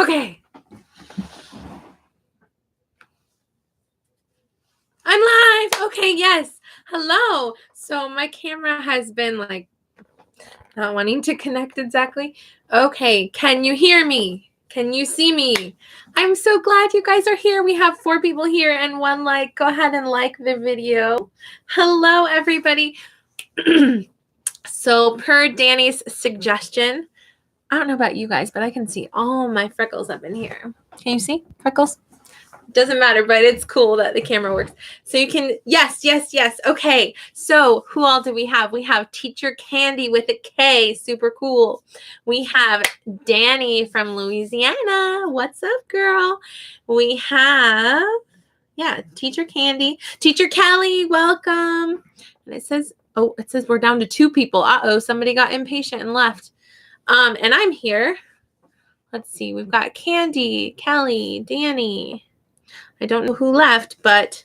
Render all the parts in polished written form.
Okay. I'm live. Okay, yes. Hello. So my camera has been like not wanting to connect exactly. Okay, can you hear me? Can you see me? I'm so glad you guys are here. We have 4 people here and 1 like. Go ahead and like the video. Hello, everybody. So per Danny's suggestion, I don't know about you guys, but I can see all my freckles up in here. Can you see freckles? Doesn't matter, but it's cool that the camera works. So you can, yes. Okay, so who all do we have? We have Teacher Candy with a K, super cool. We have Danny from Louisiana. What's up, girl? We have, Teacher Candy. Teacher Kelly, welcome. And it says we're down to 2 people. Uh-oh, somebody got impatient and left. And I'm here. Let's see, we've got Candy, Kelly, Danny. I don't know who left, but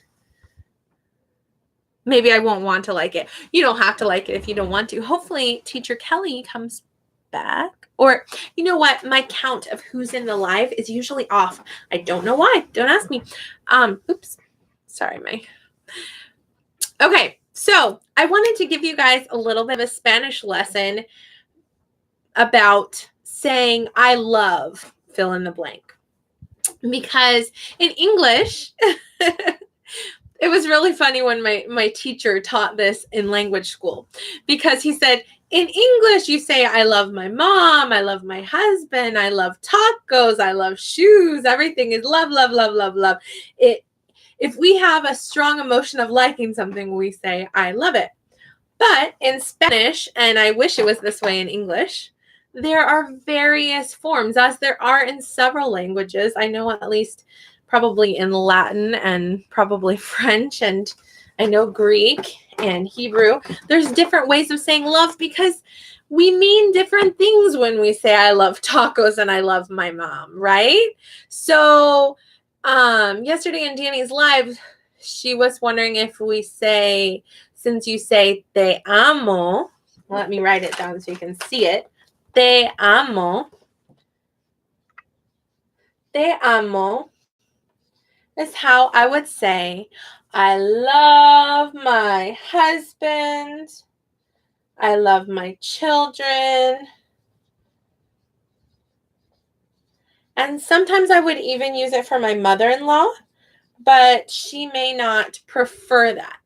maybe I won't want to like it. You don't have to like it if you don't want to. Hopefully, Teacher Kelly comes back. Or, you know what? My count of who's in the live is usually off. I don't know why. Don't ask me. Oops. Sorry, Okay, so I wanted to give you guys a little bit of a Spanish lesson about saying I love fill in the blank. Because in English, it was really funny when my teacher taught this in language school, because he said, in English, you say, I love my mom, I love my husband, I love tacos, I love shoes, everything is love, love, love, love, love. If we have a strong emotion of liking something, we say, I love it. But in Spanish, and I wish it was this way in English, there are various forms, as there are in several languages. I know at least probably in Latin and probably French, and I know Greek and Hebrew. There's different ways of saying love because we mean different things when we say I love tacos and I love my mom, right? So yesterday in Danny's live, she was wondering if we say, since you say te amo, let me write it down so you can see it. Te amo. Te amo is how I would say, I love my husband. I love my children. And sometimes I would even use it for my mother-in-law, but she may not prefer that.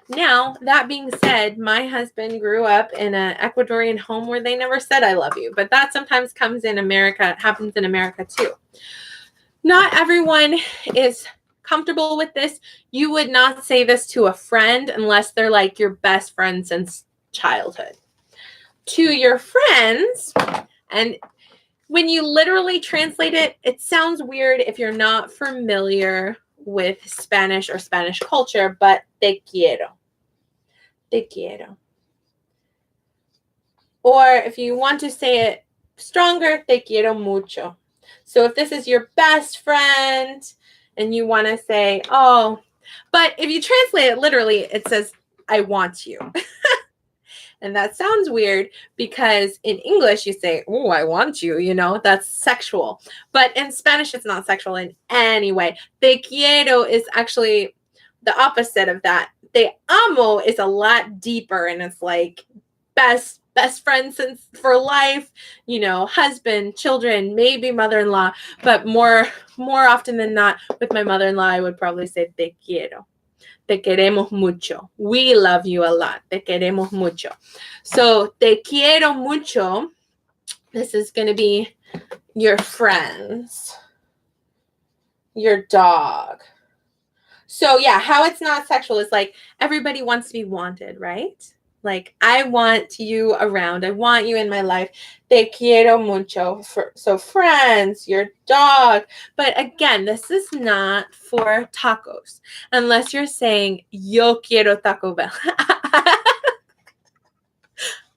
Now, that being said, my husband grew up in an Ecuadorian home where they never said I love you, but that sometimes happens in America too. Not everyone is comfortable with this. You would not say this to a friend unless they're like your best friend since childhood. To your friends, and when you literally translate it, it sounds weird if you're not familiar with Spanish or Spanish culture, but te quiero. Te quiero. Or if you want to say it stronger, te quiero mucho. So if this is your best friend and you want to say, oh, but if you translate it literally, it says, I want you. And that sounds weird because in English you say, oh, I want you, that's sexual. But in Spanish, it's not sexual in any way. Te quiero is actually the opposite of that. Te amo is a lot deeper, and it's like best friend since for life, husband, children, maybe mother-in-law, but more often than not with my mother-in-law, I would probably say te quiero. Te queremos mucho. We love you a lot. Te queremos mucho. So, te quiero mucho. This is going to be your friends, your dog. So, yeah, how it's not sexual is like everybody wants to be wanted, right? Like, I want you around. I want you in my life. Te quiero mucho. So, friends, your dog. But again, this is not for tacos. Unless you're saying, yo quiero Taco Bell.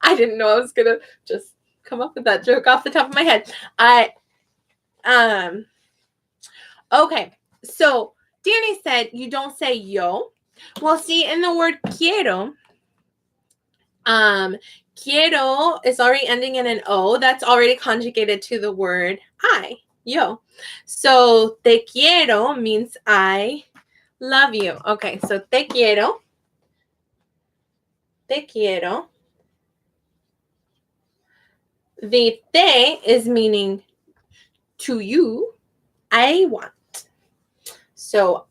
I didn't know I was going to just come up with that joke off the top of my head. Okay. So, Danny said you don't say yo. Well, see, in the word quiero, quiero is already ending in an O. That's already conjugated to the word I. yo. So te quiero means I love you. Okay, so te quiero. Te quiero. The te is meaning to you, I want. So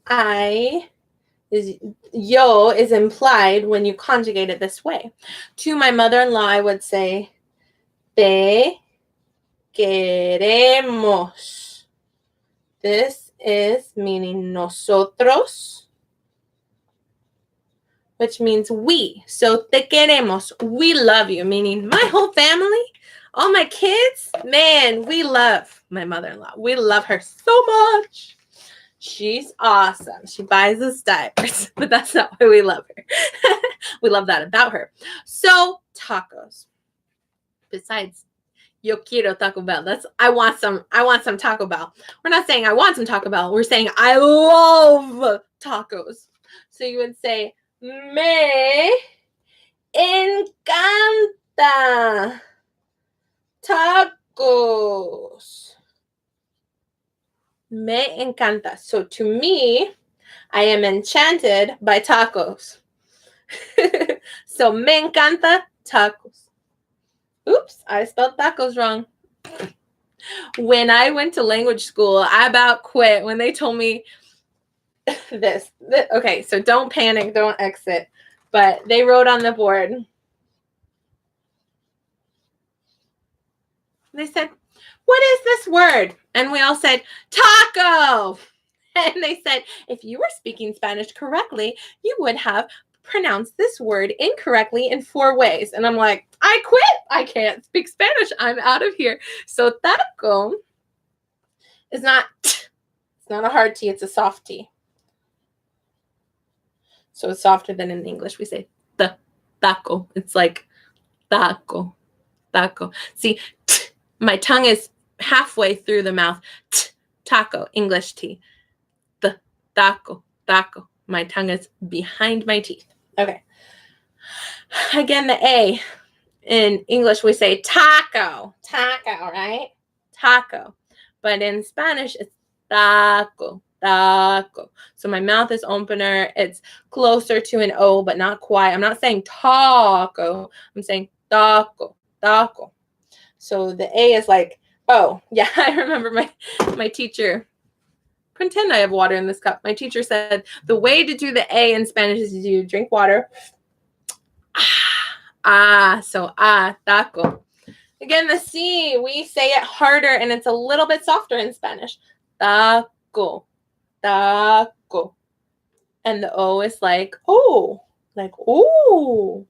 yo is implied when you conjugate it this way. To my mother-in-law, I would say, te queremos. This is meaning nosotros, which means we. So te queremos, we love you, meaning my whole family, all my kids, man, we love my mother-in-law. We love her so much. She's awesome. She buys us diapers, but that's not why we love her. We love that about her. So tacos. Besides, yo quiero Taco Bell. I want some Taco Bell. We're not saying I want some Taco Bell. We're saying I love tacos. So you would say, me encanta tacos. Me encanta. So to me, I am enchanted by tacos. So me encanta tacos. Oops, I spelled tacos wrong. When I went to language school, I about quit when they told me this. Okay, so don't panic, don't exit. But they wrote on the board. They said, what is this word? And we all said, taco. And they said, if you were speaking Spanish correctly, you would have pronounced this word incorrectly in 4 ways. And I'm like, I quit. I can't speak Spanish. I'm out of here. So taco is it's not a hard T, it's a soft T. So it's softer than in English. We say taco. It's like taco, taco. See, my tongue is halfway through the mouth. Taco, English T. Taco, taco. My tongue is behind my teeth. Okay. Again, the A. In English, we say taco. Taco, right? Taco. But in Spanish, it's taco. Taco. So my mouth is opener. It's closer to an O, but not quite. I'm not saying taco. I'm saying taco. Taco. So the A is like, oh, yeah, I remember my teacher. Pretend I have water in this cup. My teacher said the way to do the A in Spanish is you drink water. So taco. Again, the C, we say it harder and it's a little bit softer in Spanish. Taco, taco. And the O is like, oh, taco,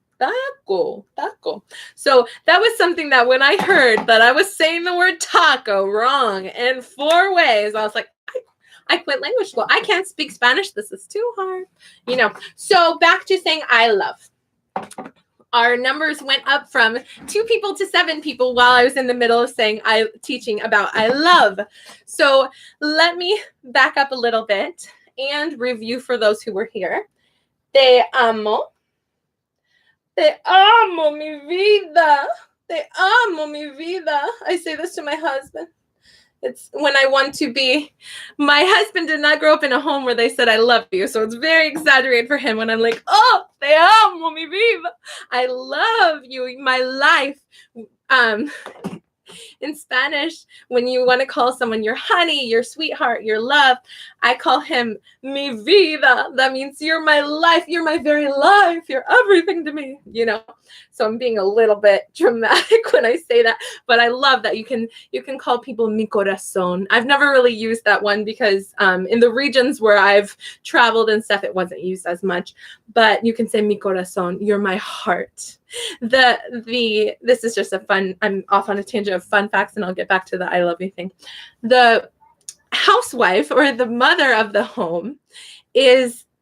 taco. So that was something that when I heard that I was saying the word taco wrong in 4 ways, I was like, I quit language school. I can't speak Spanish. This is too hard. So back to saying I love. Our numbers went up from 2 people to 7 people while I was in the middle of teaching about I love. So let me back up a little bit and review for those who were here. Te amo. Te amo, mi vida. Te amo, mi vida. I say this to my husband. It's when I want to be. My husband did not grow up in a home where they said I love you, so it's very exaggerated for him when I'm like, oh, te amo, mi vida. I love you, my life. In Spanish, when you want to call someone your honey, your sweetheart, your love, I call him mi vida. That means you're my life. You're my very life. You're everything to me, So I'm being a little bit dramatic when I say that, but I love that you can call people mi corazón. I've never really used that one because in the regions where I've traveled and stuff, it wasn't used as much, but you can say mi corazón. You're my heart. This is just I'm off on a tangent of fun facts and I'll get back to the I love you thing. The housewife or the mother of the home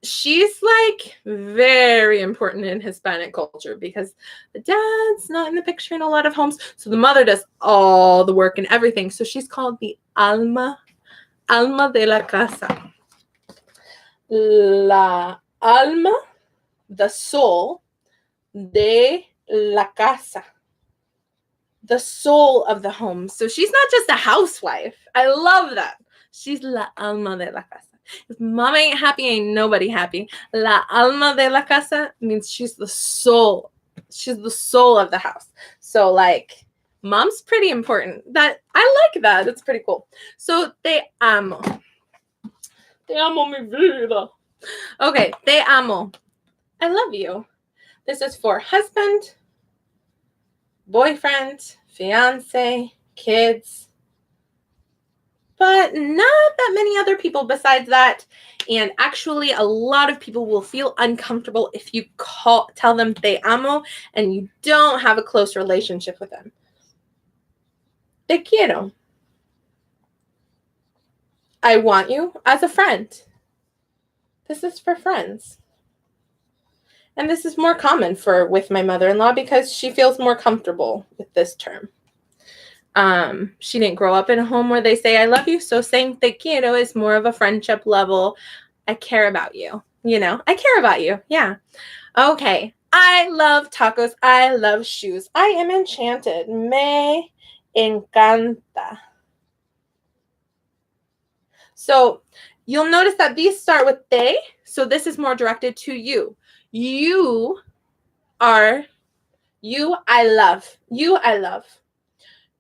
she's like very important in Hispanic culture because the dad's not in the picture in a lot of homes. So the mother does all the work and everything. So she's called the alma de la casa. La alma, the soul de la casa. the soul of the home. So she's not just a housewife. I love that. She's la alma de la casa. If mom ain't happy, ain't nobody happy. La alma de la casa means she's the soul. She's the soul of the house. So like, mom's pretty important. That I like that. It's pretty cool. So te amo. Te amo mi vida. Okay, te amo. I love you. This is for husband, boyfriend, fiance, kids, but not that many other people besides that. And actually, a lot of people will feel uncomfortable if you tell them te amo and you don't have a close relationship with them. Te quiero. I want you as a friend. This is for friends. And this is more common with my mother-in-law because she feels more comfortable with this term. She didn't grow up in a home where they say I love you, so saying te quiero is more of a friendship level. I care about you. You know, I care about you. Yeah. Okay. I love tacos. I love shoes. I am enchanted. Me encanta. So you'll notice that these start with te, so this is more directed to you. You, I love. You, I love.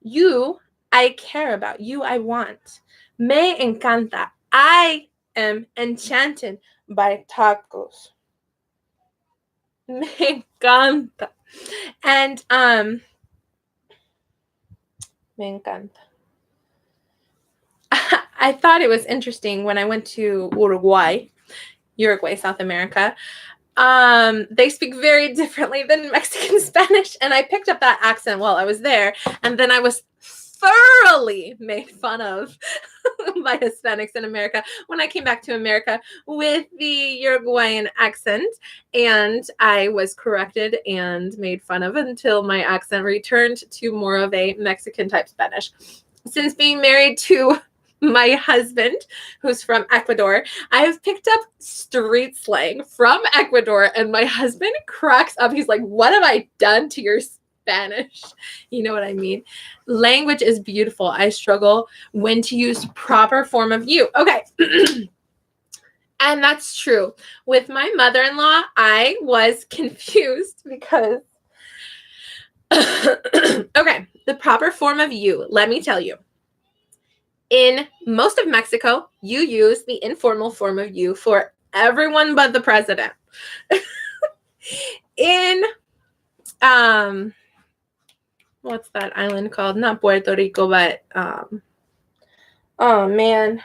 You, I care about. You, I want. Me encanta. I am enchanted by tacos. Me encanta. And, me encanta. I thought it was interesting when I went to Uruguay, South America. They speak very differently than Mexican Spanish, and I picked up that accent while I was there, and then I was thoroughly made fun of by Hispanics in America when I came back to America with the Uruguayan accent, and I was corrected and made fun of until my accent returned to more of a Mexican type Spanish. Since being married to my husband, who's from Ecuador, I have picked up street slang from Ecuador, and my husband cracks up. He's like, what have I done to your Spanish? You know what I mean? Language is beautiful. I struggle when to use proper form of you. Okay. And that's true. With my mother-in-law, I was confused because okay, the proper form of you, let me tell you. In most of Mexico, you use the informal form of you for everyone but the president. In, what's that island called? Not Puerto Rico, but, oh man,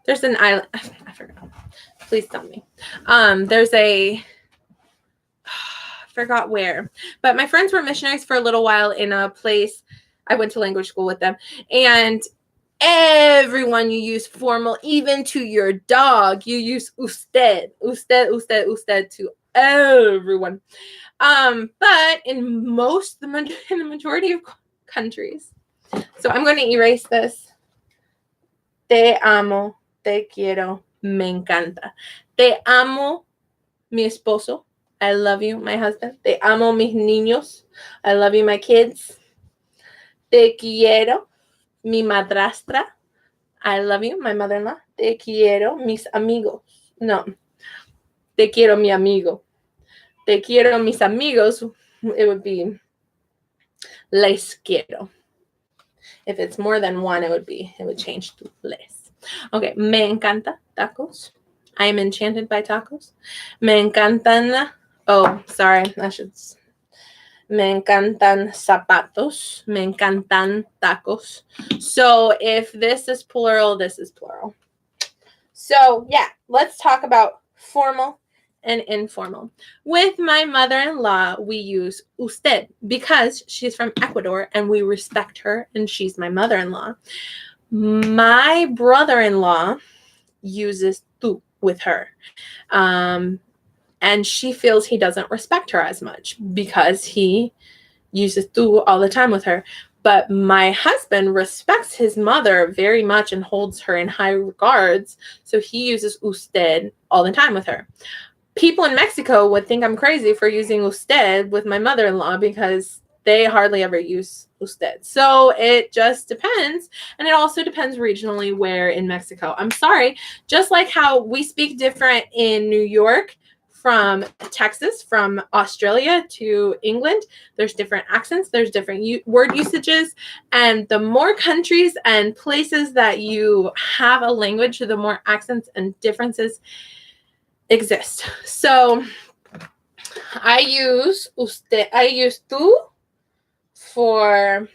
there's an island. I forgot. Please tell me. There's I forgot where, but my friends were missionaries for a little while in a place. I went to language school with them, and everyone you use formal, even to your dog, you use usted to everyone. But in the majority of countries. So I'm going to erase this. Te amo, te quiero, me encanta. Te amo, mi esposo. I love you, my husband. Te amo, mis niños. I love you, my kids. Te quiero, mi madrastra. I love you, my mother-in-law. Te quiero, mis amigos. No. Te quiero, mi amigo. Te quiero, mis amigos. It would be les quiero. If it's more than one, it would change to les. Okay. Me encanta tacos. I am enchanted by tacos. Me encantan. Oh, sorry. Me encantan zapatos. Me encantan tacos. So if this is plural, this is plural. So yeah, let's talk about formal and informal. With my mother-in-law, we use usted because she's from Ecuador and we respect her and she's my mother-in-law. My brother-in-law uses tú with her. And she feels he doesn't respect her as much because he uses tú all the time with her. But my husband respects his mother very much and holds her in high regards. So he uses usted all the time with her. People in Mexico would think I'm crazy for using usted with my mother-in-law because they hardly ever use usted. So it just depends. And it also depends regionally where in Mexico. I'm sorry, just like how we speak different in New York from Texas, from Australia to England, there's different accents, there's different word usages, and the more countries and places that you have a language, the more accents and differences exist. So I use tú for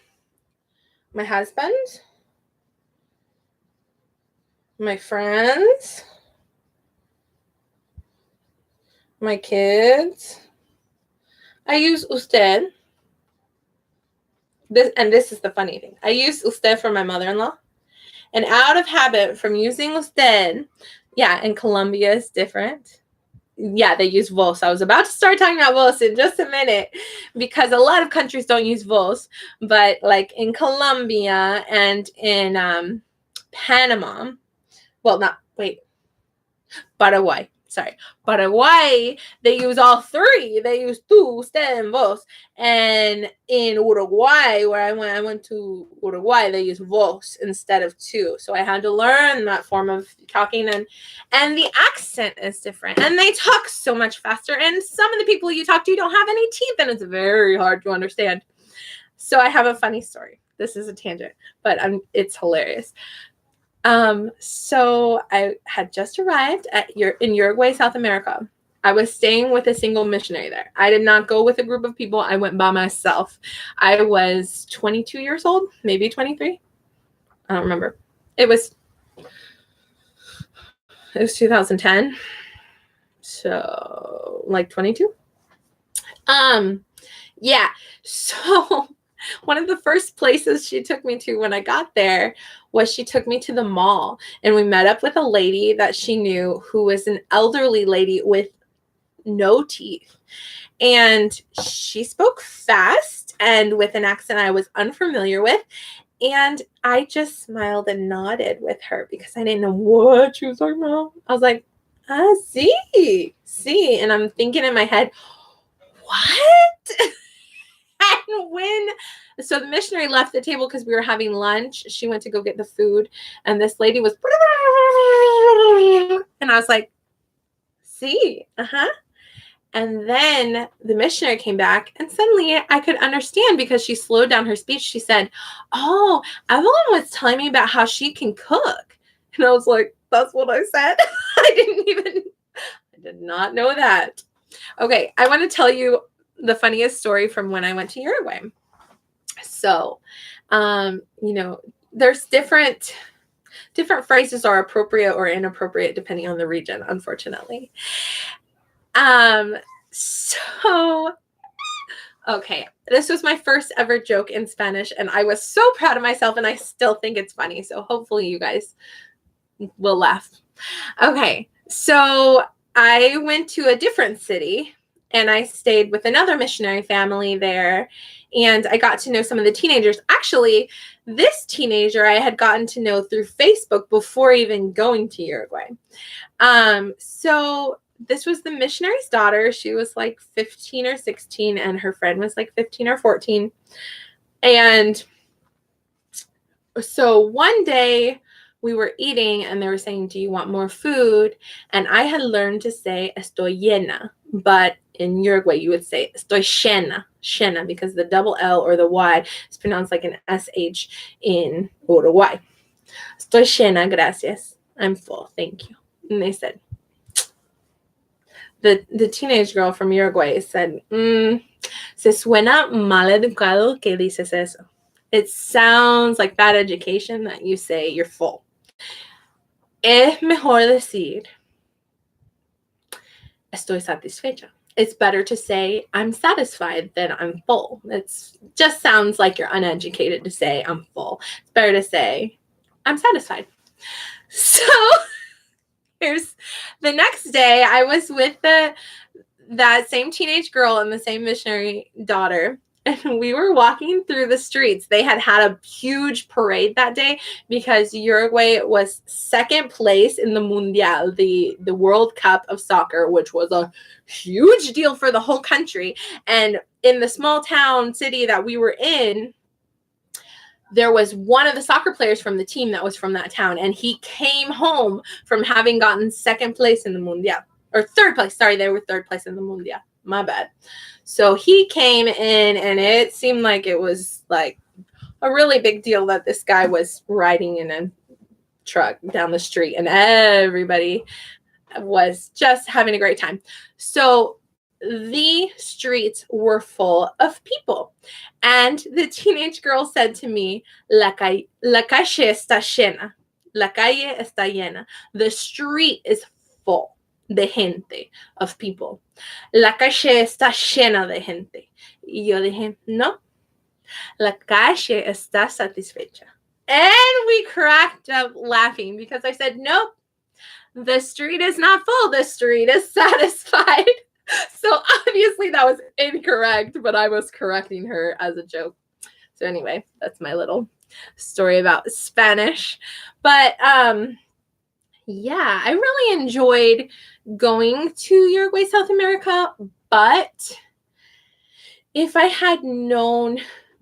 my husband, my friends, my kids. I use usted. This is the funny thing. I use usted for my mother-in-law. And out of habit from using usted, yeah, in Colombia is different. Yeah, they use vos. I was about to start talking about vos in just a minute because a lot of countries don't use vos. But like in Colombia and in Panama, well, Paraguay. Sorry, Paraguay, they use all three. They use tú, usted, and vos. And in Uruguay, where I went to Uruguay, they use vos instead of tú. So I had to learn that form of talking, and the accent is different. And they talk so much faster. And some of the people you talk to don't have any teeth, and it's very hard to understand. So I have a funny story. This is a tangent, but it's hilarious. So I had just arrived in Uruguay, South America. I was staying with a single missionary there. I did not go with a group of people. I went by myself. I was 22 years old, maybe 23. I don't remember. It was 2010. So like 22. Yeah. So one of the first places she took me to when I got there was she took me to the mall, and we met up with a lady that she knew who was an elderly lady with no teeth. And she spoke fast and with an accent I was unfamiliar with. And I just smiled and nodded with her because I didn't know what she was talking about. I was like, see. And I'm thinking in my head, what? And so the missionary left the table because we were having lunch. She went to go get the food, and this lady was, and I was like, see, And then the missionary came back, and suddenly I could understand because she slowed down her speech. She said, oh, Evelyn was telling me about how she can cook. And I was like, that's what I said. I did not know that. Okay, I want to tell you the funniest story from when I went to Uruguay. So, there's different phrases are appropriate or inappropriate depending on the region, unfortunately. So, okay, this was my first ever joke in Spanish, and I was so proud of myself, and I still think it's funny. So hopefully you guys will laugh. Okay, so I went to a different city, and I stayed with another missionary family there, and I got to know some of the teenagers. Actually, this teenager I had gotten to know through Facebook before even going to Uruguay. So this was the missionary's daughter. She was like 15 or 16, and her friend was like 15 or 14. And so one day we were eating, and they were saying, do you want more food? And I had learned to say estoy llena, but in Uruguay you would say estoy llena, because the double L or the Y is pronounced like an SH in Uruguay. Estoy llena, gracias. I'm full, thank you. And they said, the teenage girl from Uruguay said, se suena mal educado que dices eso. It sounds like bad education that you say you're full. Es mejor decir, estoy satisfecha. It's better to say I'm satisfied than I'm full. It just sounds like you're uneducated to say I'm full. It's better to say I'm satisfied. So here's the next day. I was with that same teenage girl and the same missionary daughter, and we were walking through the streets. They had a huge parade that day because Uruguay was second place in the Mundial, the World Cup of soccer, which was a huge deal for the whole country. And in the small town city that we were in, there was one of the soccer players from the team that was from that town, and he came home from having gotten second place in the Mundial. Or third place. Sorry, they were third place in the Mundial. My bad. So he came in, and it seemed like it was like a really big deal that this guy was riding in a truck down the street, and everybody was just having a great time. So the streets were full of people. And the teenage girl said to me, la calle está llena. La calle está llena. The street is full de gente, of people. La calle está llena de gente. Y yo dije, no, la calle está satisfecha. And we cracked up laughing because I said, nope, the street is not full. The street is satisfied. So obviously that was incorrect, but I was correcting her as a joke. So anyway, that's my little story about Spanish. But yeah, I really enjoyed going to Uruguay, South America. But if I had known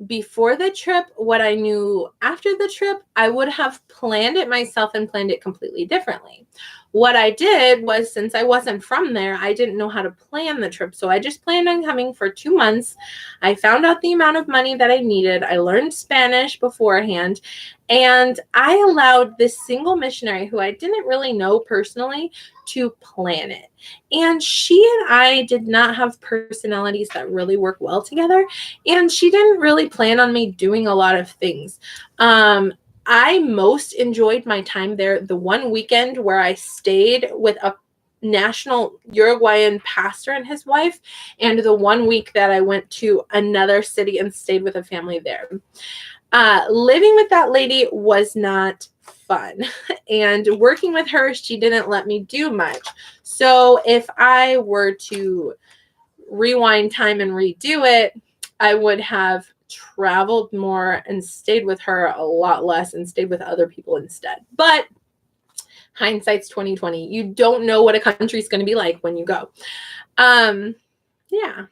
before the trip what I knew after the trip, I would have planned it myself and planned it completely differently. What I did was, since I wasn't from there, I didn't know how to plan the trip. So I just planned on coming for 2 months. I found out the amount of money that I needed. I learned Spanish beforehand. And I allowed this single missionary who I didn't really know personally to plan it. And she and I did not have personalities that really work well together. And she didn't really plan on me doing a lot of things. I most enjoyed my time there the one weekend where I stayed with a national Uruguayan pastor and his wife, and the 1 week that I went to another city and stayed with a family there. Living with that lady was not fun, and working with her, she didn't let me do much. So if I were to rewind time and redo it, I would have traveled more and stayed with her a lot less and stayed with other people instead. But hindsight's 2020. You don't know what a country's going to be like when you go. Yeah.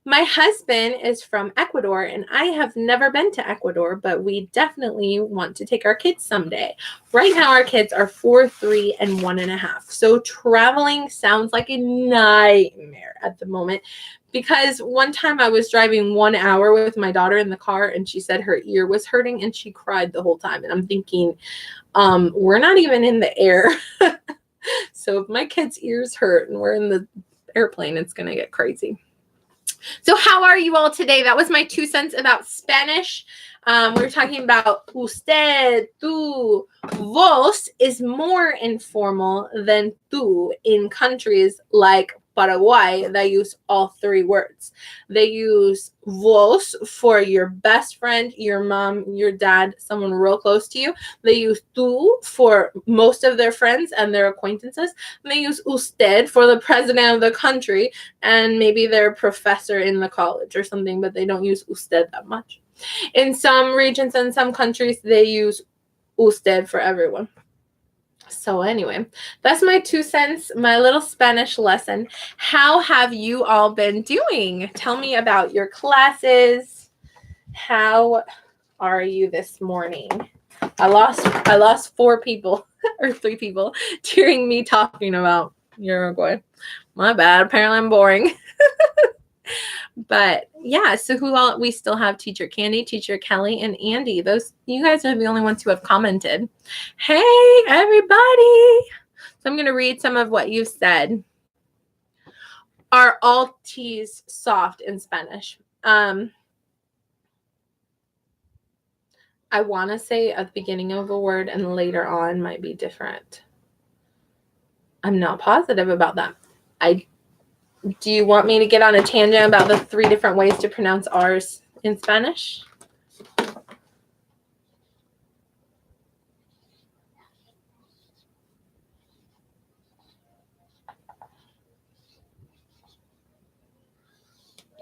My husband is from Ecuador, and I have never been to Ecuador, but we definitely want to take our kids someday. Right now, our kids are 4, 3, and 1.5. So traveling sounds like a nightmare at the moment, because one time I was driving 1 hour with my daughter in the car, and she said her ear was hurting, and she cried the whole time. And I'm thinking, we're not even in the air. So if my kids' ears hurt and we're in the airplane, it's going to get crazy. So how are you all today? That was my 2 cents about Spanish. We were talking about usted, tú, vos is more informal than tú in countries like Paraguay that use all 3 words. They use vos for your best friend, your mom, your dad, someone real close to you. They use tú for most of their friends and their acquaintances. And they use usted for the president of the country and maybe their professor in the college or something, but they don't use usted that much. In some regions and some countries, they use usted for everyone. So anyway, that's my 2 cents, my little Spanish lesson. How have you all been doing? Tell me about your classes. How are you this morning? I lost 4 people or 3 people during me talking about Uruguay. My bad. Apparently I'm boring. But yeah, so who all, we still have Teacher Candy, Teacher Kelly, and Andy. Those, you guys are the only ones who have commented. Hey, everybody. So I'm going to read some of what you've said. Are all T's soft in Spanish? I want to say at the beginning of a word and later on might be different. I'm not positive about that. Do you want me to get on a tangent about the 3 different ways to pronounce R's in Spanish?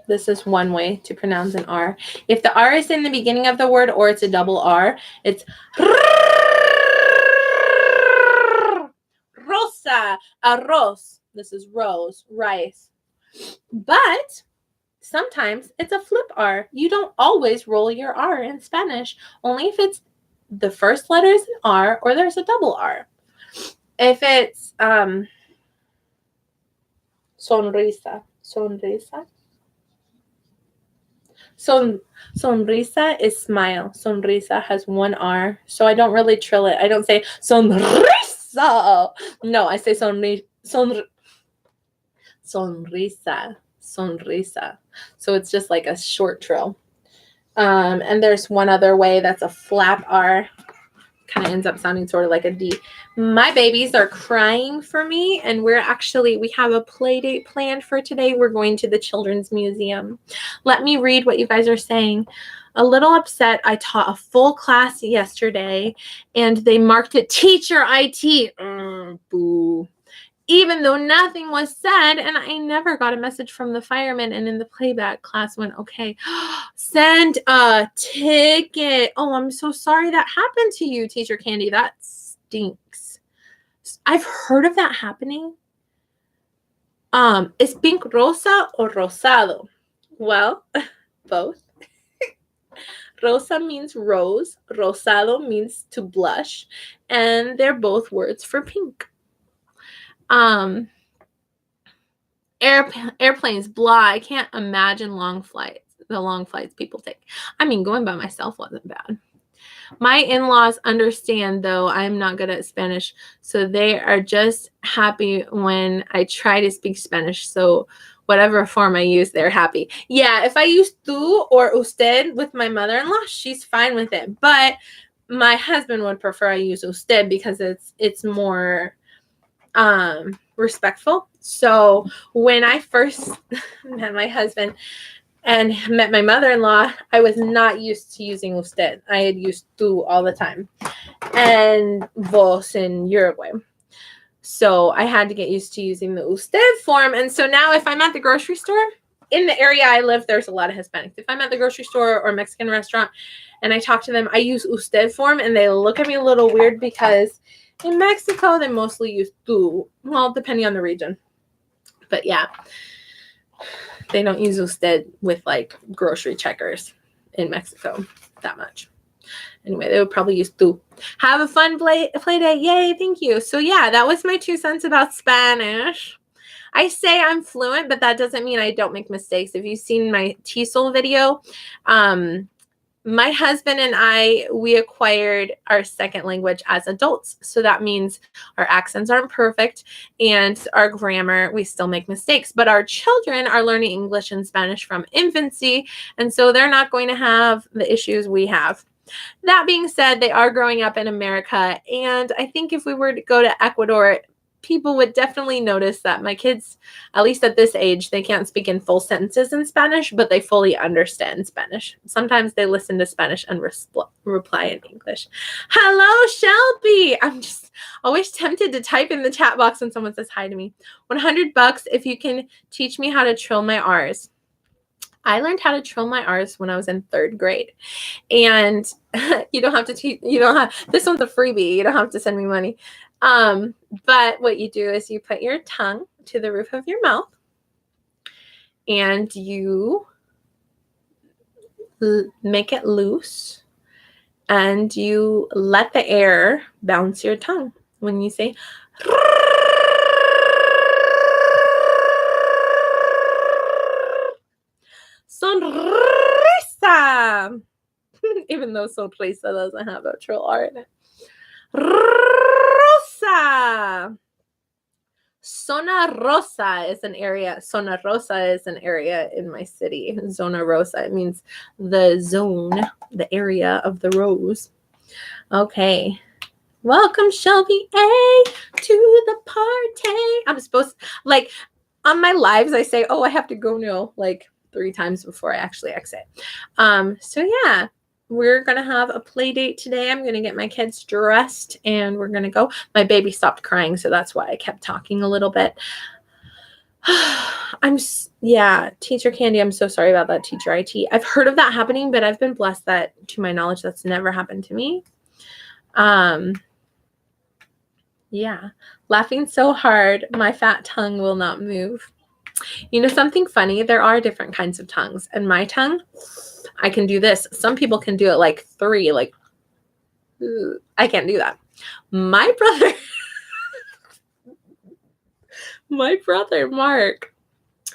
This is one way to pronounce an R. If the R is in the beginning of the word or it's a double R, it's rosa, arroz. This is rose, rice. But sometimes it's a flip R. You don't always roll your R in Spanish, only if it's the first letter is an R or there's a double R. If it's sonrisa, sonrisa. Sonrisa is smile. Sonrisa has one R, so I don't really trill it. I don't say sonrisa. No, I say sonrisa. Sonrisa. So it's just like a short trill. And there's one other way that's a flap R. Kind of ends up sounding sort of like a D. My babies are crying for me, and we have a play date planned for today. We're going to the Children's Museum. Let me read what you guys are saying. A little upset. I taught a full class yesterday, and they marked it teacher IT. Boo. Even though nothing was said, and I never got a message from the fireman, and in the playback class went, okay, send a ticket. Oh, I'm so sorry that happened to you, Teacher Candy. That stinks. I've heard of that happening. Is pink rosa or rosado? Well, both. Rosa means rose. Rosado means to blush. And they're both words for pink. Airplanes, blah. I can't imagine the long flights people take. I mean, going by myself wasn't bad. My in-laws understand, though, I'm not good at Spanish, so they are just happy when I try to speak Spanish. So whatever form I use, they're happy. Yeah, if I use tú or usted with my mother-in-law, she's fine with it. But my husband would prefer I use usted because it's more respectful. So when I first met my husband and met my mother-in-law, I was not used to using usted. I had used tú all the time, and vos in Uruguay. So I had to get used to using the usted form. And so now if I'm at the grocery store, in the area I live, there's a lot of Hispanics. If I'm at the grocery store or Mexican restaurant and I talk to them, I use usted form, and they look at me a little weird because in Mexico, they mostly use tú. Well, depending on the region. But yeah, they don't use usted with like grocery checkers in Mexico that much. Anyway, they would probably use tú. Have a fun play day. Yay, thank you. So yeah, that was my 2 cents about Spanish. I say I'm fluent, but that doesn't mean I don't make mistakes. If you've seen my TESOL video, my husband and we acquired our second language as adults. So that means our accents aren't perfect and our grammar, we still make mistakes. But our children are learning English and Spanish from infancy. And so they're not going to have the issues we have. That being said, they are growing up in America. And I think if we were to go to Ecuador, people would definitely notice that my kids, at least at this age, they can't speak in full sentences in Spanish, but they fully understand Spanish. Sometimes they listen to Spanish and reply in English. Hello, Shelby. I'm just always tempted to type in the chat box when someone says hi to me. $100 if you can teach me how to trill my R's. I learned how to trill my R's when I was in 3rd grade. And you don't have to this one's a freebie. You don't have to send me money. But what you do is you put your tongue to the roof of your mouth and you make it loose and you let the air bounce your tongue when you say sonrisa. Even though sonrisa doesn't have a trill R in it. Rosa. Zona Rosa is an area. Zona Rosa is an area in my city. Zona Rosa, it means the zone, the area of the rose. Okay. Welcome, Shelby A, to the party. I'm supposed, like, on my lives, I say, oh, I have to go now, like 3 times before I actually exit. So yeah. We're going to have a play date today. I'm going to get my kids dressed and we're going to go. My baby stopped crying, so that's why I kept talking a little bit. Yeah, teacher Candy, I'm so sorry about that, teacher IT. I've heard of that happening, but I've been blessed that, to my knowledge, that's never happened to me. Yeah, laughing so hard, my fat tongue will not move. You know something funny? There are different kinds of tongues, and my tongue, I can do this. Some people can do it like 3, like, I can't do that. My brother, Mark,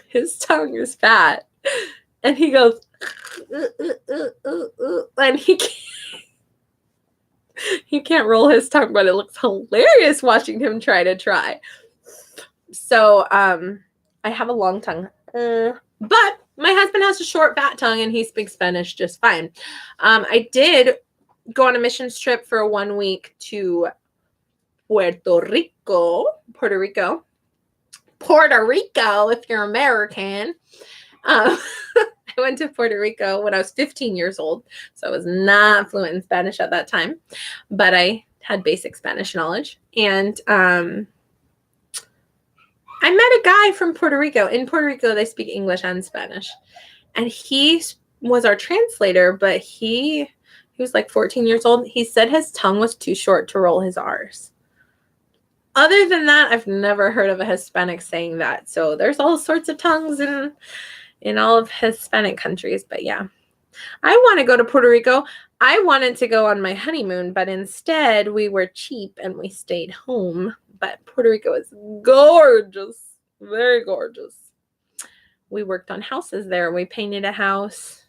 his tongue is fat, and he goes, and he can't roll his tongue, but it looks hilarious watching him try. So, I have a long tongue, but my husband has a short, fat tongue, and he speaks Spanish just fine. I did go on a missions trip for 1 week to Puerto Rico, if you're American. I went to Puerto Rico when I was 15 years old, so I was not fluent in Spanish at that time, but I had basic Spanish knowledge. And I met a guy from Puerto Rico. In Puerto Rico, they speak English and Spanish. And he was our translator, but he was like 14 years old. He said his tongue was too short to roll his R's. Other than that, I've never heard of a Hispanic saying that. So there's all sorts of tongues in all of Hispanic countries. But yeah, I want to go to Puerto Rico. I wanted to go on my honeymoon, but instead we were cheap and we stayed home. But Puerto Rico is gorgeous, very gorgeous. We worked on houses there. We painted a house,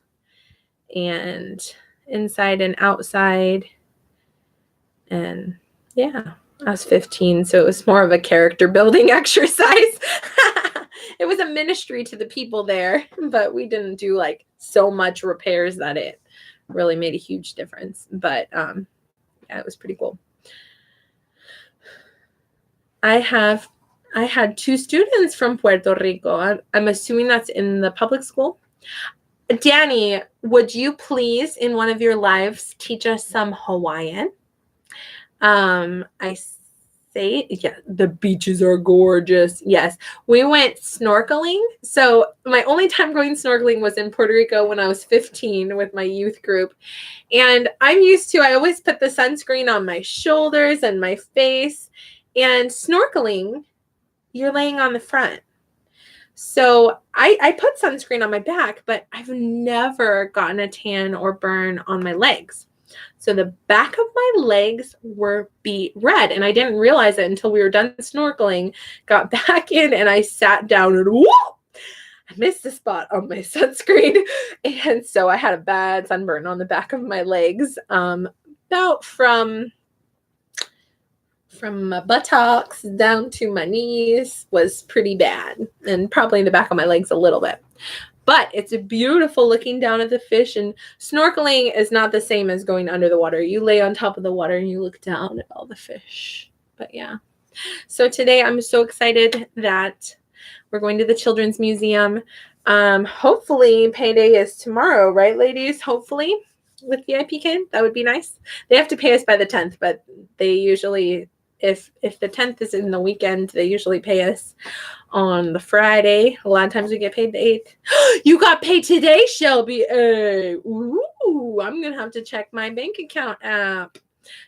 and inside and outside. And yeah, I was 15, so it was more of a character building exercise. It was a ministry to the people there, but we didn't do like so much repairs that it really made a huge difference. But yeah, it was pretty cool. I had 2 students from Puerto Rico. I'm assuming that's in the public school. Danny, would you please, in one of your lives, teach us some Hawaiian? I say, yeah, the beaches are gorgeous. Yes, we went snorkeling. So my only time going snorkeling was in Puerto Rico when I was 15 with my youth group. And I always put the sunscreen on my shoulders and my face. And snorkeling, you're laying on the front. So I put sunscreen on my back, but I've never gotten a tan or burn on my legs. So the back of my legs were beet red, and I didn't realize it until we were done snorkeling, got back in, and I sat down, and whoa, I missed the spot on my sunscreen. And so I had a bad sunburn on the back of my legs, about from my buttocks down to my knees was pretty bad, and probably in the back of my legs a little bit. But it's beautiful looking down at the fish, and snorkeling is not the same as going under the water. You lay on top of the water and you look down at all the fish. But yeah. So today I'm so excited that we're going to the Children's Museum. Hopefully payday is tomorrow, right, ladies? Hopefully with VIPKID. That would be nice. They have to pay us by the 10th, but they usually, if the 10th is in the weekend, they usually pay us on the Friday. A lot of times we get paid the 8th. You got paid today, Shelby. Ooh, I'm going to have to check my bank account app.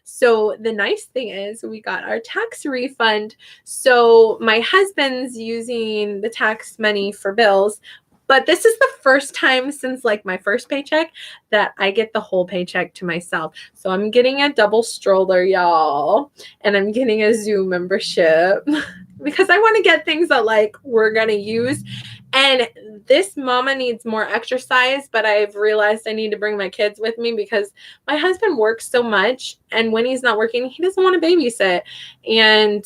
So the nice thing is we got our tax refund. So my husband's using the tax money for bills, but this is the first time since like my first paycheck that I get the whole paycheck to myself. So I'm getting a double stroller, y'all, and I'm getting a Zoom membership because I want to get things that like we're going to use. And this mama needs more exercise, but I've realized I need to bring my kids with me because my husband works so much. And when he's not working, he doesn't want to babysit. And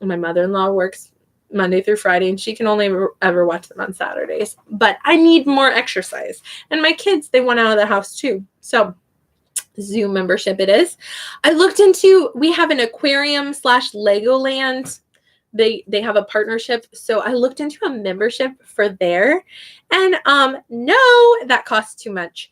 my mother-in-law works Monday through Friday, and she can only ever watch them on Saturdays. But I need more exercise. And my kids, they want out of the house too. So Zoom membership it is. I looked into, we have an aquarium / Legoland. They have a partnership. So I looked into a membership for there. And no, that costs too much.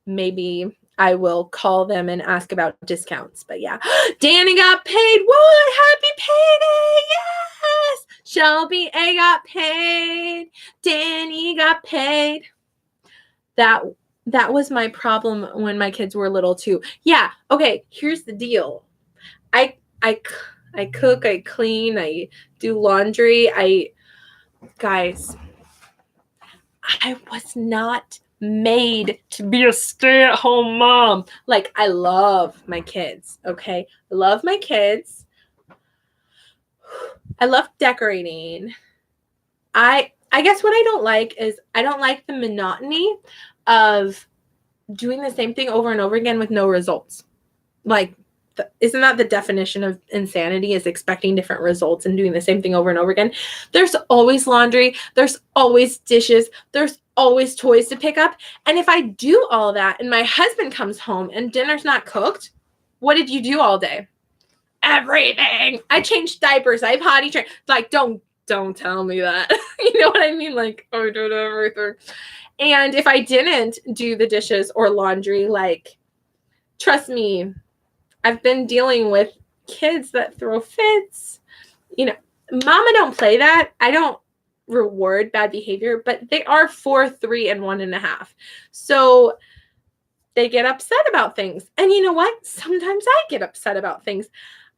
Maybe I will call them and ask about discounts. But yeah, Danny got paid. What? Happy payday. Yes. Shelby A got paid. Danny got paid. That was my problem when my kids were little too. Yeah. Okay. Here's the deal. I cook, I clean, I do laundry. Guys, I was not made to be a stay-at-home mom. Like, I love my kids, okay? I love my kids. I love decorating. I guess what I don't like is I don't like the monotony of doing the same thing over and over again with no results. Like, isn't that the definition of insanity, is expecting different results and doing the same thing over and over again? There's always laundry. There's always dishes. There's always toys to pick up. And if I do all that and my husband comes home and dinner's not cooked, what did you do all day? Everything. I changed diapers. I potty trained. Like, don't tell me that. You know what I mean? Like, I did everything. And if I didn't do the dishes or laundry, like, trust me, I've been dealing with kids that throw fits. You know, mama don't play that. I don't reward bad behavior, but they are 4, 3, and 1.5. So they get upset about things. And you know what? Sometimes I get upset about things.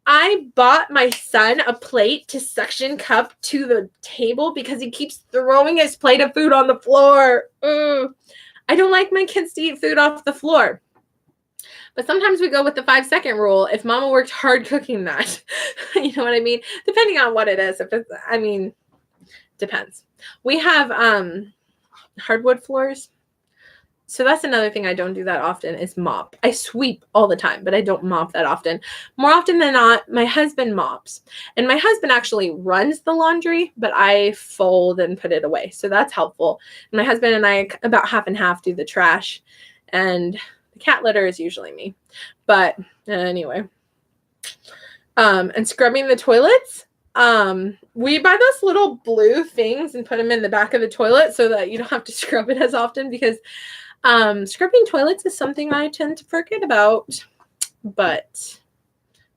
I bought my son a plate to suction cup to the table because he keeps throwing his plate of food on the floor. I don't like my kids to eat food off the floor. But sometimes we go with the 5-second rule if mama worked hard cooking that. You know what I mean? Depending on what it is. If it's, I mean, depends. We have hardwood floors. So that's another thing I don't do that often is mop. I sweep all the time, but I don't mop that often. More often than not, my husband mops. And my husband actually runs the laundry, but I fold and put it away. So that's helpful. And my husband and I about half and half do the trash. And the cat litter is usually me. But anyway. And scrubbing the toilets. We buy those little blue things and put them in the back of the toilet so that you don't have to scrub it as often, because scrubbing toilets is something I tend to forget about. But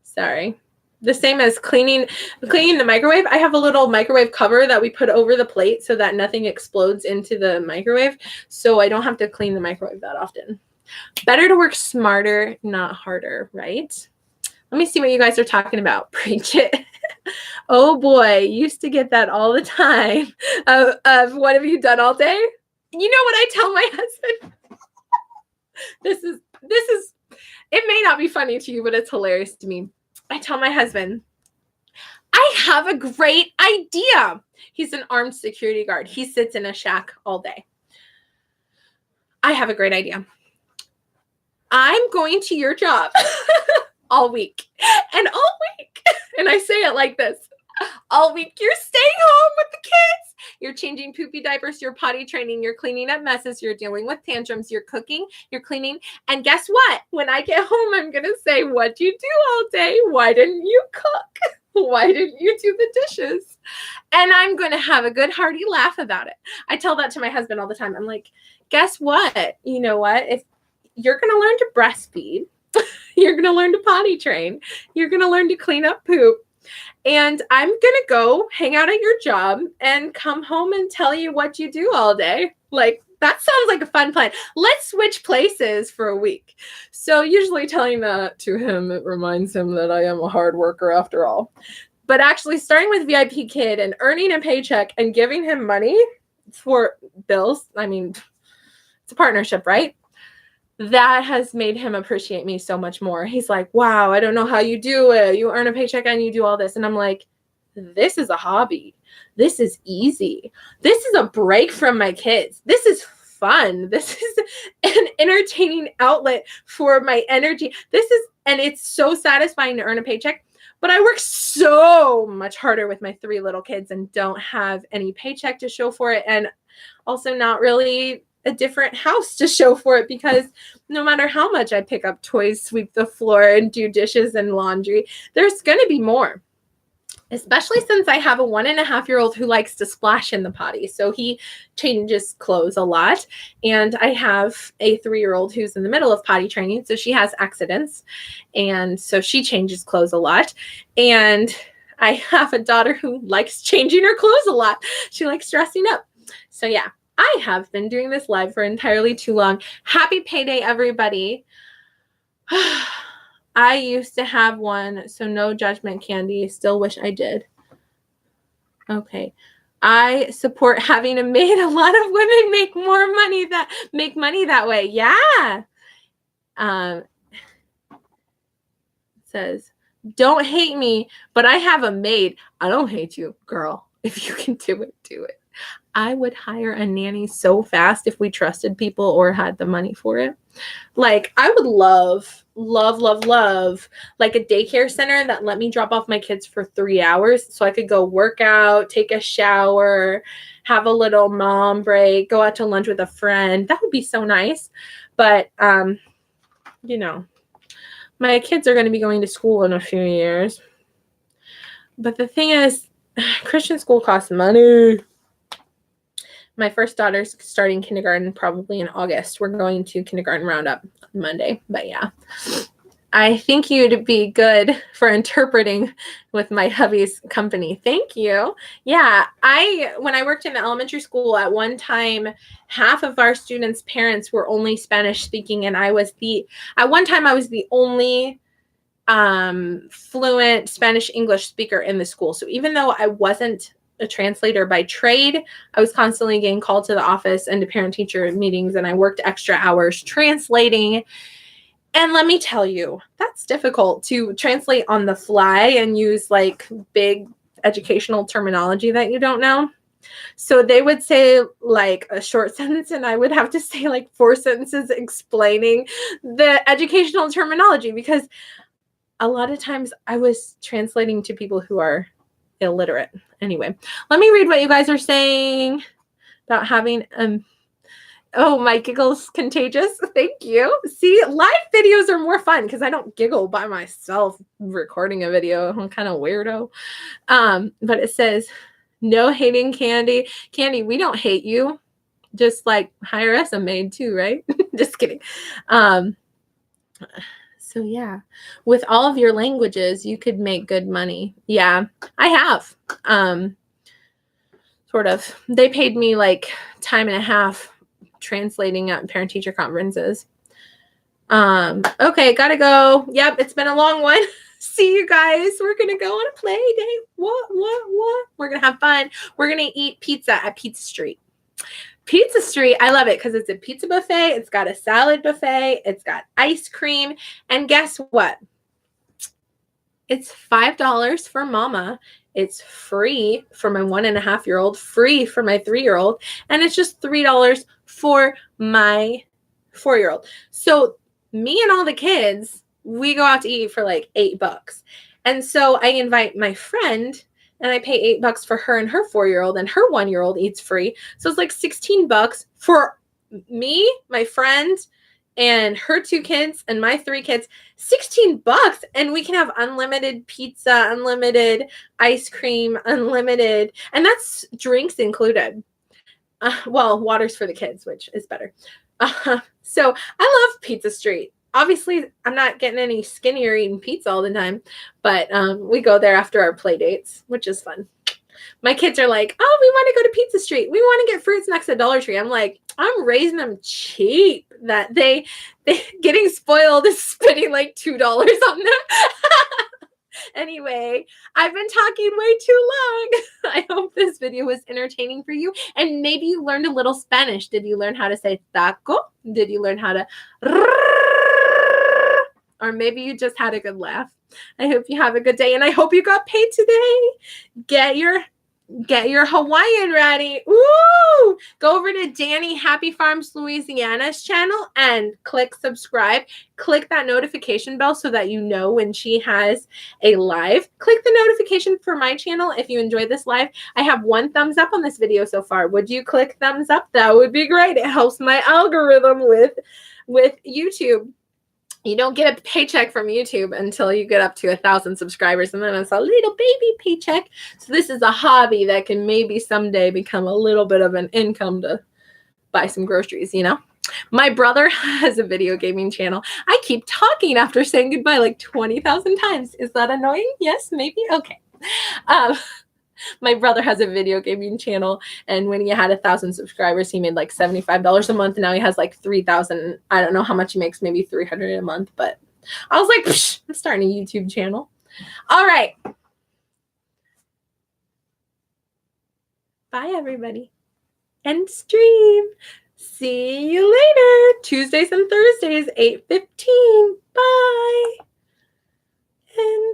sorry. The same as cleaning the microwave. I have a little microwave cover that we put over the plate so that nothing explodes into the microwave, so I don't have to clean the microwave that often. Better to work smarter, not harder, right? Let me see what you guys are talking about. Preach it. Oh boy, used to get that all the time. Of what have you done all day? You know what I tell my husband? This is, it may not be funny to you, but it's hilarious to me. I tell my husband, I have a great idea. He's an armed security guard. He sits in a shack all day. I have a great idea. I'm going to your job all week. And all week. And I say it like this. All week, you're staying home with the kids. You're changing poopy diapers. You're potty training. You're cleaning up messes. You're dealing with tantrums. You're cooking. You're cleaning. And guess what? When I get home, I'm going to say, what'd you do all day? Why didn't you cook? Why didn't you do the dishes? And I'm going to have a good hearty laugh about it. I tell that to my husband all the time. I'm like, guess what? You know what? If you're going to learn to breastfeed, you're going to learn to potty train. You're going to learn to clean up poop. And I'm going to go hang out at your job and come home and tell you what you do all day. Like, that sounds like a fun plan. Let's switch places for a week. So usually telling that to him, it reminds him that I am a hard worker after all. But actually starting with VIPKID and earning a paycheck and giving him money for bills, I mean, it's a partnership, right? That has made him appreciate me so much more. He's like, wow, I don't know how you do it. You earn a paycheck and you do all this. And I'm like, this is a hobby. This is easy. This is a break from my kids. This is fun. This is an entertaining outlet for my energy. And it's so satisfying to earn a paycheck. But I work so much harder with my 3 little kids and don't have any paycheck to show for it. And also not really a different house to show for it, because no matter how much I pick up toys, sweep the floor, and do dishes and laundry, there's going to be more. Especially since I have a 1.5-year-old who likes to splash in the potty. So he changes clothes a lot. And I have a 3-year-old who's in the middle of potty training. So she has accidents. And so she changes clothes a lot. And I have a daughter who likes changing her clothes a lot. She likes dressing up. So yeah, I have been doing this live for entirely too long. Happy payday, everybody. I used to have one, so no judgment, Candy. Still wish I did. Okay. I support having a maid. A lot of women make more money that way. Yeah. Says, don't hate me, but I have a maid. I don't hate you, girl. If you can do it, do it. I would hire a nanny so fast if we trusted people or had the money for it. Like, I would love like a daycare center that let me drop off my kids for 3 hours so I could go work out, take a shower, have a little mom break, go out to lunch with a friend. That would be so nice. But, you know, my kids are going to be going to school in a few years. But the thing is, Christian school costs money. My first daughter's starting kindergarten probably in August. We're going to kindergarten roundup on Monday. But yeah, I think you'd be good for interpreting with my hubby's company. Thank you. Yeah, when I worked in the elementary school at one time, half of our students' parents were only Spanish speaking, and at one time I was the only fluent Spanish English speaker in the school. So even though I wasn't a translator by trade, I was constantly getting called to the office and to parent-teacher meetings, and I worked extra hours translating. And let me tell you, that's difficult to translate on the fly and use like big educational terminology that you don't know. So they would say like a short sentence, and I would have to say like 4 sentences explaining the educational terminology, because a lot of times I was translating to people who are illiterate. Anyway, let me read what you guys are saying about having oh, my giggle's contagious. Thank you. See, live videos are more fun because I don't giggle by myself recording a video. I'm kind of weirdo. But it says, no hating, Candy. Candy, we don't hate you. Just like hire us a maid too, right? Just kidding. So yeah, with all of your languages, you could make good money. Yeah, I have. Sort of. They paid me like time and a half translating at parent-teacher conferences. Okay, gotta go. Yep, it's been a long one. See you guys. We're gonna go on a play date. What? We're gonna have fun. We're gonna eat pizza at Pizza Street. Pizza Street, I love it because it's a pizza buffet. It's got a salad buffet. It's got ice cream. And guess what? It's $5 for mama. It's free for my 1.5-year-old, free for my 3-year-old, and it's just $3 for my 4-year-old. So me and all the kids, we go out to eat for like $8. And so I invite my friend, and I pay $8 for her and her 4-year-old, and her 1-year-old eats free. So it's like $16 for me, my friend, and her 2 kids and my 3 kids. $16, and we can have unlimited pizza, unlimited ice cream, unlimited, and that's drinks included. Well, water's for the kids, which is better. So I love Pizza Street. Obviously, I'm not getting any skinnier eating pizza all the time, but we go there after our play dates, which is fun. My kids are like, oh, we want to go to Pizza Street. We want to get fruits next to Dollar Tree. I'm like, I'm raising them cheap. That they getting spoiled is spending like $2 on them. Anyway, I've been talking way too long. I hope this video was entertaining for you. And maybe you learned a little Spanish. Did you learn how to say taco? Did you learn how to... Or maybe you just had a good laugh. I hope you have a good day, and I hope you got paid today. Get your Hawaiian ready. Woo! Go over to Danny Happy Farms Louisiana's channel and click subscribe. Click that notification bell so that you know when she has a live. Click the notification for my channel if you enjoyed this live. I have 1 thumbs up on this video so far. Would you click thumbs up? That would be great. It helps my algorithm with YouTube. You don't get a paycheck from YouTube until you get up to 1,000 subscribers, and then it's a little baby paycheck. So this is a hobby that can maybe someday become a little bit of an income to buy some groceries, you know? My brother has a video gaming channel. I keep talking after saying goodbye like 20,000 times. Is that annoying? Yes, maybe? Okay. My brother has a video gaming channel, and when he had 1,000 subscribers, he made like $75 a month. Now he has like 3,000. I don't know how much he makes, maybe 300 a month. But I was like, psh, I'm starting a YouTube channel. All right. Bye, everybody. End stream. See you later. Tuesdays and Thursdays, 8:15. Bye. And